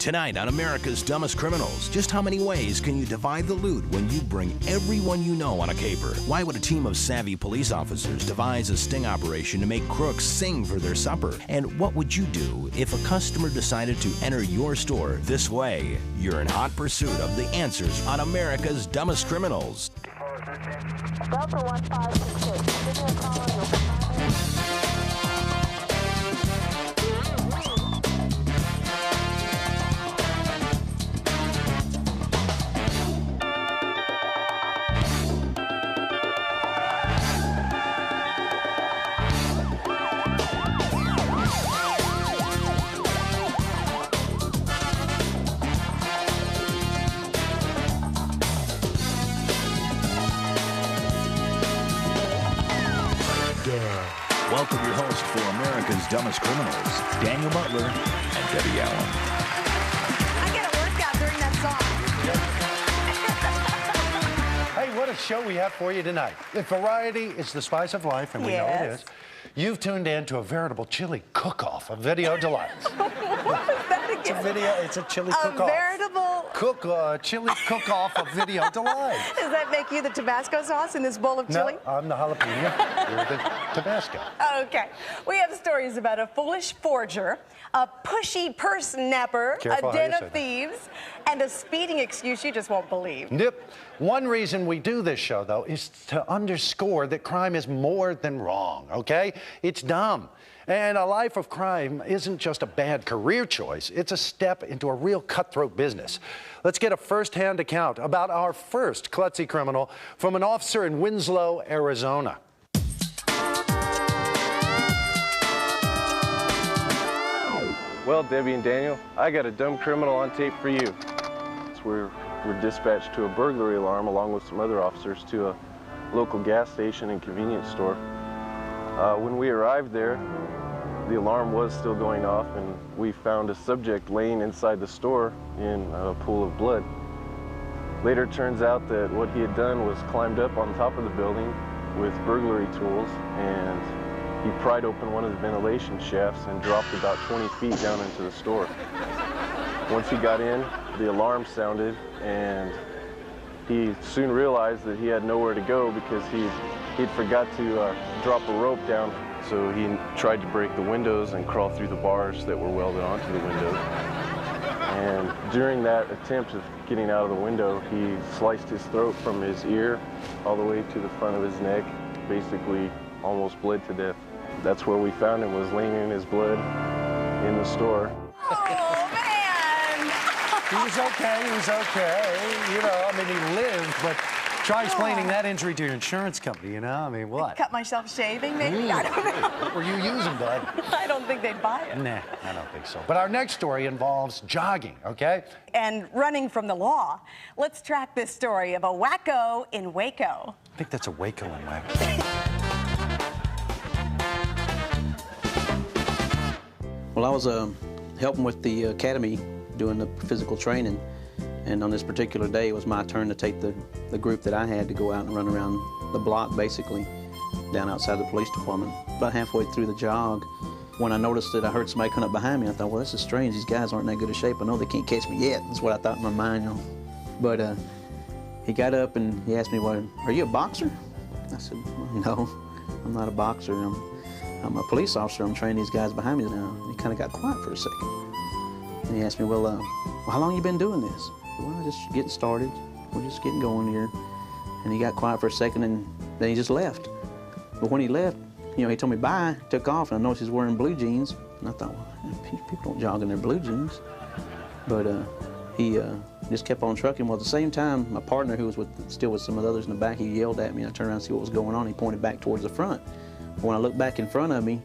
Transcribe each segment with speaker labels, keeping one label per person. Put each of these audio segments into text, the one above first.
Speaker 1: Tonight on America's Dumbest Criminals, just how many ways can you divide the loot when you bring everyone you know on a caper? Why would a team of savvy police officers devise a sting operation to make crooks sing for their supper? And what would you do if a customer decided to enter your store this way? You're in hot pursuit of the answers on America's Dumbest Criminals.
Speaker 2: Delta 1566, give me a call and you'll be
Speaker 3: Welcome your host for America's Dumbest Criminals, Daniel Butler and Debbie Allen.
Speaker 4: I get a workout during that song.
Speaker 5: Hey, what a show we have for you tonight. If variety is the spice of life, and we know it is, you've tuned in to a veritable chili cook-off of video delights.
Speaker 4: What was that again?
Speaker 5: It's a chili cook-off.
Speaker 4: A veritable...
Speaker 5: chili cook-off of video delights.
Speaker 4: Does that make you the Tabasco sauce in this bowl of chili?
Speaker 5: No, I'm the jalapeno. You're the Tabasco.
Speaker 4: Okay. We have stories about a foolish forger, a pushy purse snapper,
Speaker 5: Careful
Speaker 4: a den of thieves, and a speeding excuse you just won't believe.
Speaker 5: Yep. One reason we do this show, though, is to underscore that crime is more than wrong, okay? It's dumb. And a life of crime isn't just a bad career choice, it's a step into a real cutthroat business. Let's get a first-hand account about our first klutzy criminal from an officer in Winslow, Arizona.
Speaker 6: Well, Debbie and Daniel, I got a dumb criminal on tape for you. So we're dispatched to a burglary alarm along with some other officers to a local gas station and convenience store. When we arrived there, the alarm was still going off, and we found a subject laying inside the store in a pool of blood. Later, it turns out that what he had done was climbed up on top of the building with burglary tools, and he pried open one of the ventilation shafts and dropped about 20 feet down into the store. Once he got in, the alarm sounded, and he soon realized that he had nowhere to go because he'd forgot to drop a rope down. So he tried to break the windows and crawl through the bars that were welded onto the windows. And during that attempt of getting out of the window, he sliced his throat from his ear all the way to the front of his neck, basically almost bled to death. That's where we found him, was laying in his blood in the store.
Speaker 4: Oh, man!
Speaker 5: He was okay, You know, I mean, he lived, but try explaining that injury to your insurance company, you know? I mean, what?
Speaker 4: Cut myself shaving, maybe? I don't know.
Speaker 5: What were you using, bud?
Speaker 4: I don't think they'd buy it.
Speaker 5: Nah, I don't think so. But our next story involves jogging, okay?
Speaker 4: And running from the law. Let's track this story of a wacko in Waco.
Speaker 5: I think that's a Waco in Waco.
Speaker 7: Well, I was helping with the academy doing the physical training, and on this particular day it was my turn to take the group that I had to go out and run around the block, basically, down outside the police department. About halfway through the jog, when I noticed that I heard somebody come up behind me, I thought, well, this is strange. These guys aren't in that good a shape. I know they can't catch me yet. That's what I thought in my mind, you know. But he got up and he asked me, well, are you a boxer? I said, well, no, I'm not a boxer. I'm a police officer. I'm training these guys behind me now. He kind of got quiet for a second. And he asked me, well, how long you been doing this? I said, well, just getting started. We're just getting going here. And he got quiet for a second, and then he just left. But when he left, you know, he told me bye, took off, and I noticed he's wearing blue jeans. And I thought, well, people don't jog in their blue jeans. But he just kept on trucking. Well, at the same time, my partner, who was still with some of the others in the back, he yelled at me. I turned around to see what was going on. He pointed back towards the front. When I looked back in front of me,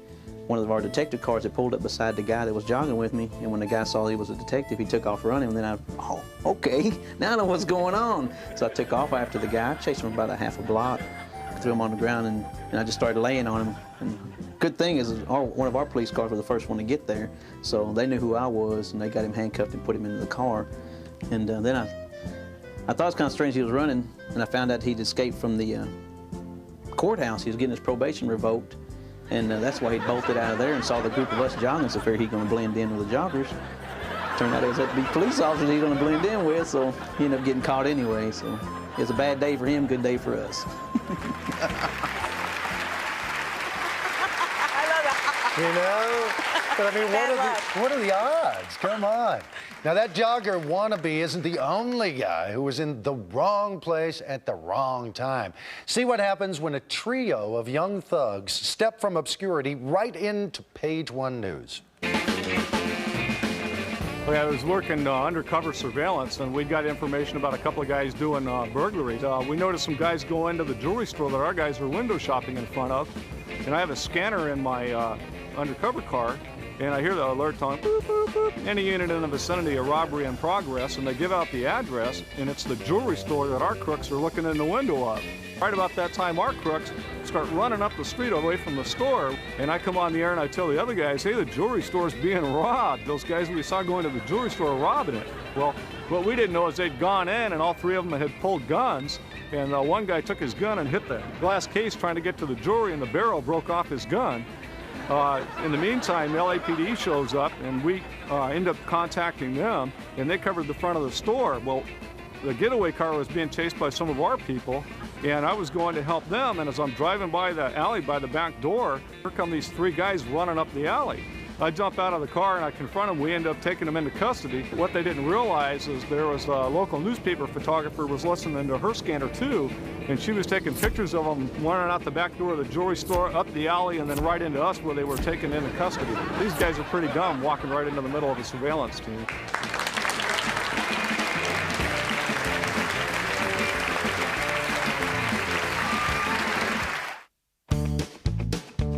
Speaker 7: one of our detective cars had pulled up beside the guy that was jogging with me, and when the guy saw he was a detective, he took off running, and then oh, okay, now I know what's going on. So I took off after the guy, chased him about a half a block, threw him on the ground, and I just started laying on him. And good thing is one of our police cars was the first one to get there, so they knew who I was, and they got him handcuffed and put him into the car. And then I thought it was kind of strange he was running, and I found out he'd escaped from the courthouse. He was getting his probation revoked, and that's why he bolted out of there and saw the group of us jogging, so figured he'd going to blend in with the joggers. Turned out it was that be police officers he's going to blend in with, so he ended up getting caught anyway. So it was a bad day for him, good day for us.
Speaker 5: You know? But I mean, what are the odds? Come on. Now, that jogger wannabe isn't the only guy who was in the wrong place at the wrong time. See what happens when a trio of young thugs step from obscurity right into Page One News.
Speaker 8: I was working undercover surveillance, and we got information about a couple of guys doing burglaries. We noticed some guys go into the jewelry store that our guys were window shopping in front of, and I have a scanner in my undercover car, and I hear the alert on boop, boop, boop. Any unit in the vicinity of robbery in progress, and they give out the address, and it's the jewelry store that our crooks are looking in the window of. Right about that time, our crooks start running up the street away from the store, and I come on the air and I tell the other guys, hey, the jewelry store's being robbed. Those guys we saw going to the jewelry store are robbing it. Well, what we didn't know is they'd gone in, and all three of them had pulled guns, and one guy took his gun and hit the glass case trying to get to the jewelry, and the barrel broke off his gun. In the meantime, LAPD shows up, and we end up contacting them, and they covered the front of the store. Well, the getaway car was being chased by some of our people, and I was going to help them, and as I'm driving by the alley by the back door, here come these three guys running up the alley. I jump out of the car and I confront them. We end up taking them into custody. What they didn't realize is there was a local newspaper photographer was listening to her scanner too, and she was taking pictures of them running out the back door of the jewelry store, up the alley, and then right into us where they were taken into custody. These guys are pretty dumb, walking right into the middle of a surveillance team.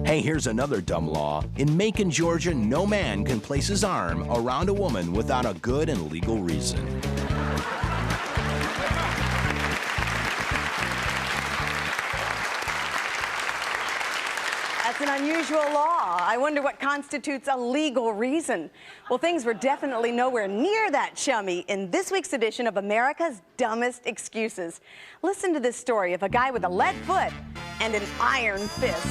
Speaker 1: Hey, here's another dumb law. In Macon, Georgia, no man can place his arm around a woman without a good and legal reason.
Speaker 4: That's an unusual law. I wonder what constitutes a legal reason. Well, things were definitely nowhere near that chummy in this week's edition of America's Dumbest Excuses. Listen to this story of a guy with a lead foot and an iron fist.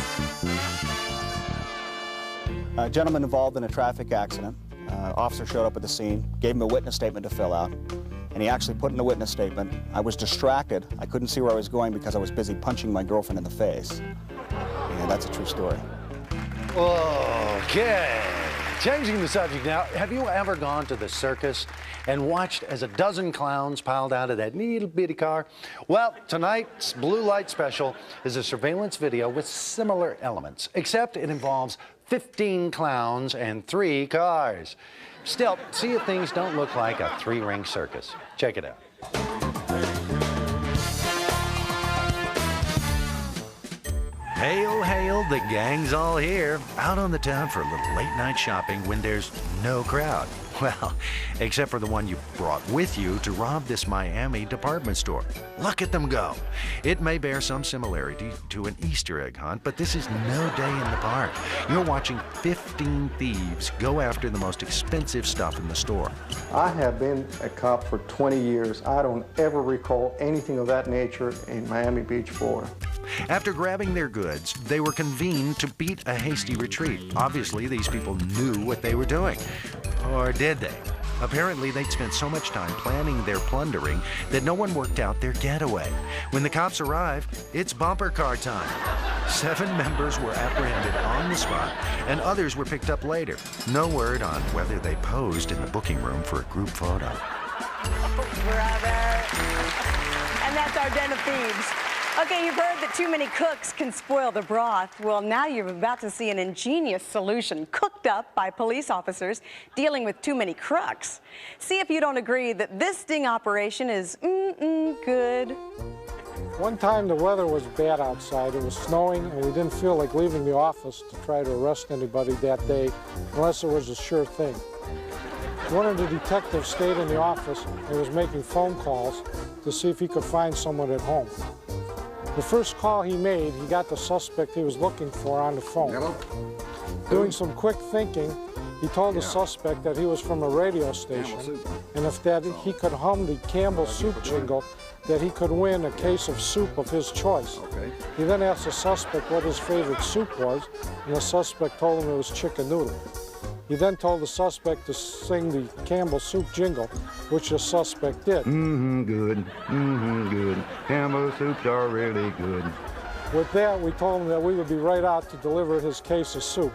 Speaker 9: A gentleman involved in a traffic accident. Officer showed up at the scene, gave him a witness statement to fill out, and he actually put in the witness statement, I was distracted. I couldn't see where I was going because I was busy punching my girlfriend in the face. And that's a true story.
Speaker 5: Okay. Changing the subject now, have you ever gone to the circus and watched as a dozen clowns piled out of that little bitty car? Well, tonight's Blue Light Special is a surveillance video with similar elements, except it involves 15 clowns and 3 cars. Still, see if things don't look like a 3-ring circus. Check it out.
Speaker 10: Hail, hail, the gang's all here, out on the town for a little late-night shopping when there's no crowd. Well, except for the one you brought with you to rob this Miami department store. Look at them go. It may bear some similarity to an Easter egg hunt, but this is no day in the park. You're watching 15 thieves go after the most expensive stuff in the store.
Speaker 11: I have been a cop for 20 years. I don't ever recall anything of that nature in Miami Beach, Florida.
Speaker 10: After grabbing their goods, they were convened to beat a hasty retreat. Obviously, these people knew what they were doing. Or did they? Apparently, they'd spent so much time planning their plundering that no one worked out their getaway. When the cops arrive, it's bumper car time. 7 members were apprehended on the spot, and others were picked up later. No word on whether they posed in the booking room for a group photo.
Speaker 4: Brother. And that's our den of thieves. Okay, you've heard that too many cooks can spoil the broth. Well, now you're about to see an ingenious solution cooked up by police officers dealing with too many crooks. See if you don't agree that this sting operation is good.
Speaker 12: One time the weather was bad outside. It was snowing, and we didn't feel like leaving the office to try to arrest anybody that day unless it was a sure thing. One of the detectives stayed in the office and was making phone calls to see if he could find someone at home. The first call he made, he got the suspect he was looking for on the phone. Hello? Doing some quick thinking, he told the suspect that he was from a radio station, and if that he could hum the Campbell soup jingle, that he could win a case of soup of his choice. Okay. He then asked the suspect what his favorite soup was, and the suspect told him it was chicken noodle. He then told the suspect to sing the Campbell soup jingle, which the suspect did.
Speaker 13: Good. Good. Campbell soups are really good.
Speaker 12: With that, we told him that we would be right out to deliver his case of soup.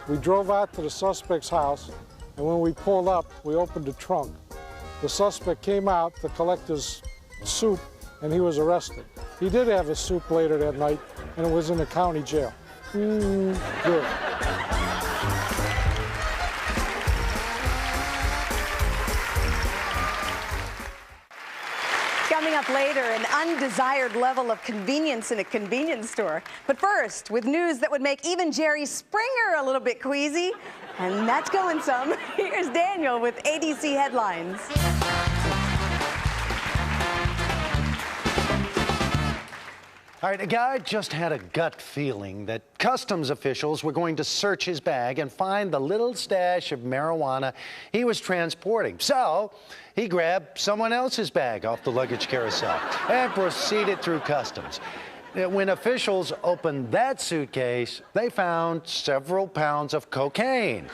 Speaker 12: We drove out to the suspect's house, and when we pulled up, we opened the trunk. The suspect came out to collect his soup, and he was arrested. He did have his soup later that night, and it was in the county jail. Good.
Speaker 4: Coming up later, an undesired level of convenience in a convenience store. But first, with news that would make even Jerry Springer a little bit queasy, and that's going some. Here's Daniel with ADC headlines.
Speaker 5: All right, a guy just had a gut feeling that customs officials were going to search his bag and find the little stash of marijuana he was transporting. So he grabbed someone else's bag off the luggage carousel and proceeded through customs. When officials opened that suitcase, they found several pounds of cocaine.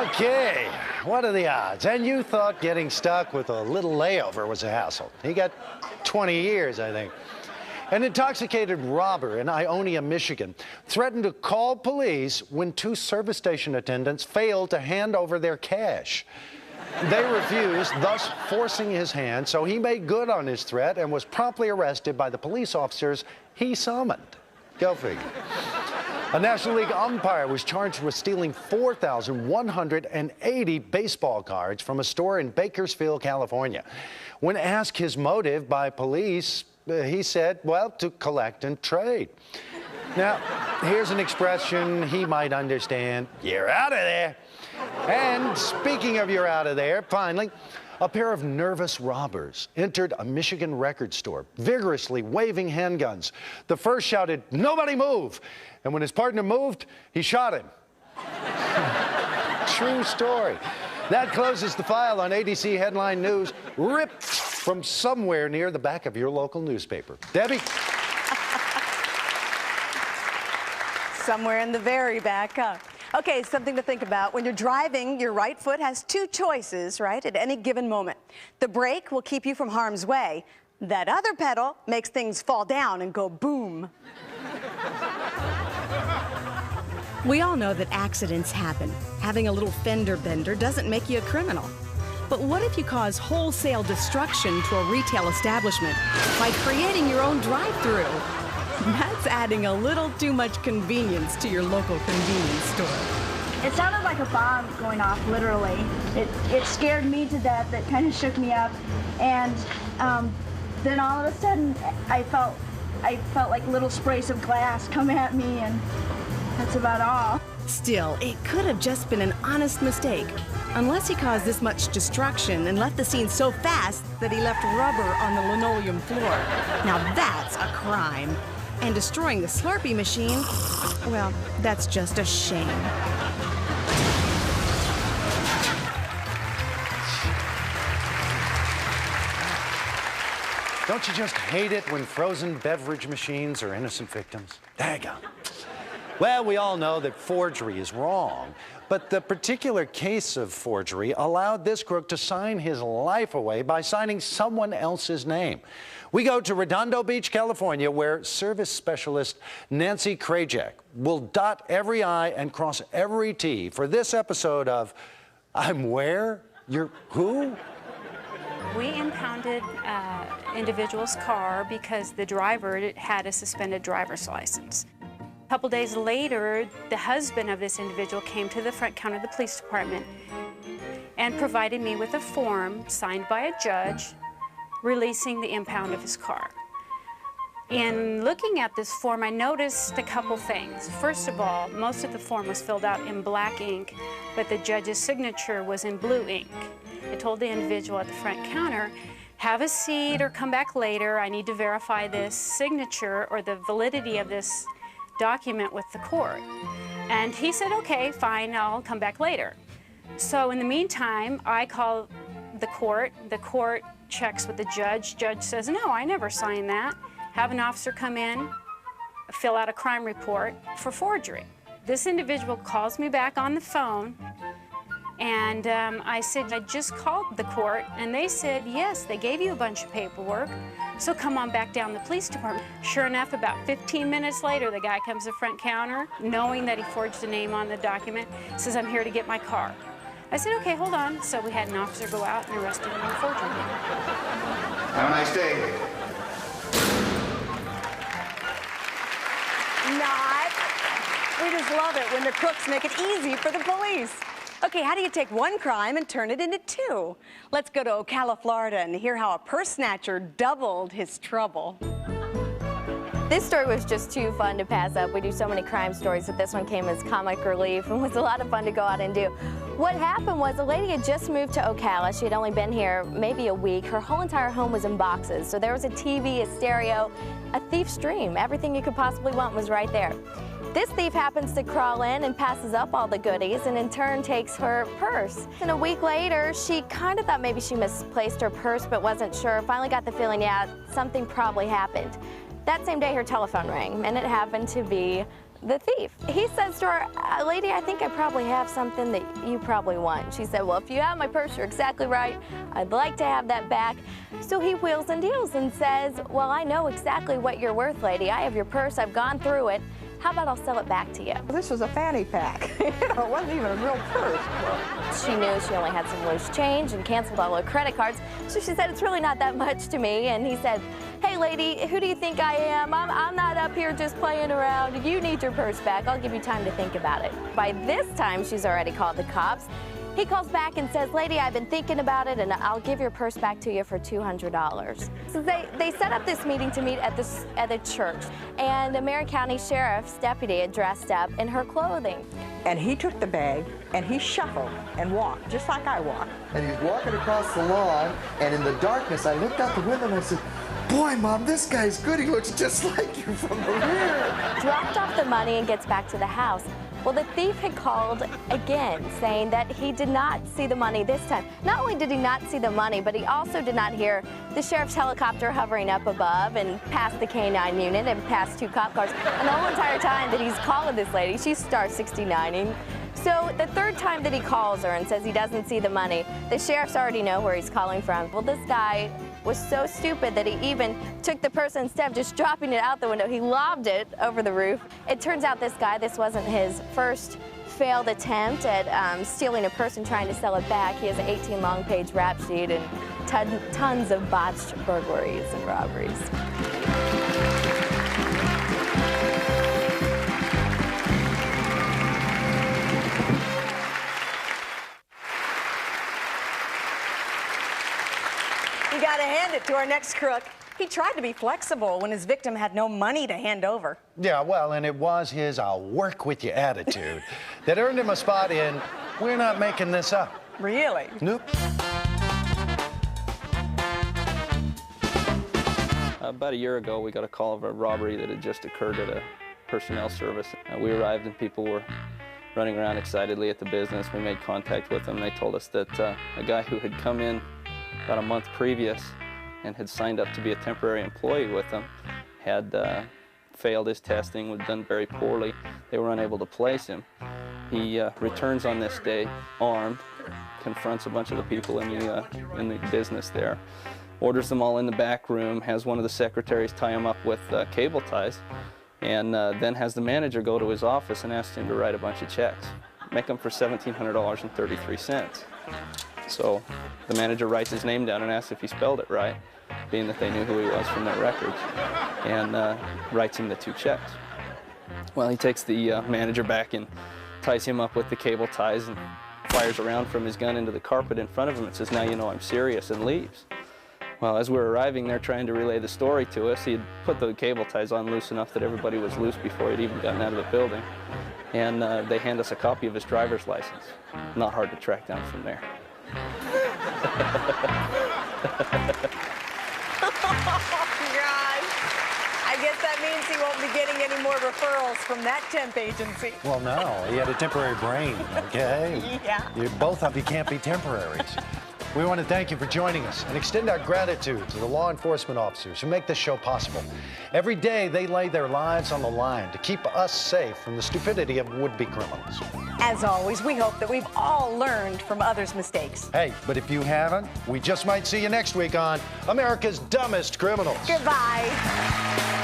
Speaker 5: Okay, what are the odds? And you thought getting stuck with a little layover was a hassle. He got 20 years, I think. An intoxicated robber in Ionia, Michigan, threatened to call police when two service station attendants failed to hand over their cash. They refused, thus forcing his hand, so he made good on his threat and was promptly arrested by the police officers he summoned. Go figure. A National League umpire was charged with stealing 4,180 baseball cards from a store in Bakersfield, California. When asked his motive by police, he said, well, to collect and trade. Now, here's an expression he might understand. You're out of there. And speaking of you're out of there, finally, a pair of nervous robbers entered a Michigan record store, vigorously waving handguns. The first shouted, "Nobody move!" And when his partner moved, he shot him. True story. That closes the file on ADC Headline News, ripped from somewhere near the back of your local newspaper. Debbie?
Speaker 4: Somewhere in the very back, huh? Okay, something to think about. When you're driving, your right foot has two choices, right, at any given moment. The brake will keep you from harm's way. That other pedal makes things fall down and go boom.
Speaker 14: We all know that accidents happen. Having a little fender bender doesn't make you a criminal. But what if you cause wholesale destruction to a retail establishment by creating your own drive-thru? That's adding a little too much convenience to your local convenience store.
Speaker 15: It sounded like a bomb going off, literally. It scared me to death. It kind of shook me up. And then all of a sudden, I felt like little sprays of glass come at me, and that's about all.
Speaker 14: Still, it could have just been an honest mistake. Unless he caused this much destruction and left the scene so fast that he left rubber on the linoleum floor. Now that's a crime. And destroying the Slurpee machine, well, that's just a shame.
Speaker 5: Don't you just hate it when frozen beverage machines are innocent victims? Daggone. Well, we all know that forgery is wrong, but the particular case of forgery allowed this crook to sign his life away by signing someone else's name. We go to Redondo Beach, California, where service specialist Nancy Krajak will dot every I and cross every T for this episode of I'm where? You're who?
Speaker 16: We impounded individual's car because the driver had a suspended driver's license. A couple days later, the husband of this individual came to the front counter of the police department and provided me with a form signed by a judge releasing the impound of his car. In looking at this form, I noticed a couple things. First of all, most of the form was filled out in black ink, but the judge's signature was in blue ink. I told the individual at the front counter, have a seat or come back later. I need to verify this signature or the validity of this document with the court. And he said, okay, fine, I'll come back later. So in the meantime, I call the court checks with the judge says, no, I never signed that. Have an officer come in, fill out a crime report for forgery. This individual calls me back on the phone, and I said, I just called the court, and they said, yes, they gave you a bunch of paperwork, so come on back down to the police department. Sure enough, about 15 minutes later, the guy comes to the front counter, knowing that he forged a name on the document, says, I'm here to get my car. I said, okay, hold on. So we had an officer go out and arrested him on forgery.
Speaker 17: Have a nice day.
Speaker 4: Not. We just love it when the crooks make it easy for the police. Okay, how do you take one crime and turn it into two? Let's go to Ocala, Florida, and hear how a purse snatcher doubled his trouble.
Speaker 18: This story was just too fun to pass up. We do so many crime stories, but this one came as comic relief and was a lot of fun to go out and do. What happened was a lady had just moved to Ocala. She had only been here maybe a week. Her whole entire home was in boxes. So there was a TV, a stereo, a thief's dream. Everything you could possibly want was right there. This thief happens to crawl in and passes up all the goodies and in turn takes her purse. And a week later, she kind of thought maybe she misplaced her purse but wasn't sure. Finally got the feeling, yeah, something probably happened. That same day, her telephone rang, and it happened to be the thief. He says to her, lady, I think I probably have something that you probably want. She said, well, if you have my purse, you're exactly right. I'd like to have that back. So he wheels and deals and says, well, I know exactly what you're worth, lady. I have your purse. I've gone through it. How about I'll sell it back to you?
Speaker 19: This was a fanny pack. You know, it wasn't even a real purse.
Speaker 18: She knew she only had some loose change and canceled all her credit cards. So she said, it's really not that much to me. And he said, hey, lady, who do you think I am? I'm not up here just playing around. You need your purse back. I'll give you time to think about it. By this time, she's already called the cops. He calls back and says, lady, I've been thinking about it, and I'll give your purse back to you for $200. So they set up this meeting to meet at the church, and a Marion County Sheriff's deputy had dressed up in her clothing.
Speaker 19: And he took the bag, and he shuffled and walked, just like I walk.
Speaker 20: And he's walking across the lawn, and in the darkness, I looked out the window and I said, boy, Mom, this guy's good. He looks just like you from the rear.
Speaker 18: Dropped off the money and gets back to the house. Well, the thief had called again, saying that he did not see the money this time. Not only did he not see the money, but he also did not hear the sheriff's helicopter hovering up above and past the K-9 unit and past 2 cop cars. And the whole entire time that he's calling this lady, she's star 69ing. So the third time that he calls her and says he doesn't see the money, the sheriffs already know where he's calling from. Well, this guy was so stupid that he even took the purse, instead of just dropping it out the window, he lobbed it over the roof. It turns out this wasn't his first failed attempt at stealing a purse and trying to sell it back. He has an 18 long-page rap sheet and tons of botched burglaries and robberies.
Speaker 4: You gotta hand it to our next crook. He tried to be flexible when his victim had no money to hand over.
Speaker 5: Yeah, well, and it was his I'll work with you attitude that earned him a spot in We're Not Making This Up.
Speaker 4: Really?
Speaker 5: Nope.
Speaker 7: About a year ago, we got a call of a robbery that had just occurred at a personnel service. We arrived and people were running around excitedly at the business. We made contact with them. They told us that a guy who had come in about a month previous and had signed up to be a temporary employee with them had failed his testing, was done very poorly. They were unable to place him. He returns on this day armed, confronts a bunch of the people in the business there, orders them all in the back room, has one of the secretaries tie him up with cable ties, and then has the manager go to his office and ask him to write a bunch of checks, make them for $1,700.33. So the manager writes his name down and asks if he spelled it right, being that they knew who he was from their records, and writes him the 2 checks. Well, he takes the manager back and ties him up with the cable ties and fires a round from his gun into the carpet in front of him and says, now you know I'm serious, and leaves. Well, as we're arriving there trying to relay the story to us, he had put the cable ties on loose enough that everybody was loose before he'd even gotten out of the building. And they hand us a copy of his driver's license. Not hard to track down from there.
Speaker 4: Oh, gosh. I guess that means he won't be getting any more referrals from that temp agency.
Speaker 5: Well, no, he had a temporary brain, okay?
Speaker 4: Yeah.
Speaker 5: Both of you can't be temporaries. We want to thank you for joining us and extend our gratitude to the law enforcement officers who make this show possible. Every day, they lay their lives on the line to keep us safe from the stupidity of would-be criminals.
Speaker 4: As always, we hope that we've all learned from others' mistakes.
Speaker 5: Hey, but if you haven't, we just might see you next week on America's Dumbest Criminals.
Speaker 4: Goodbye.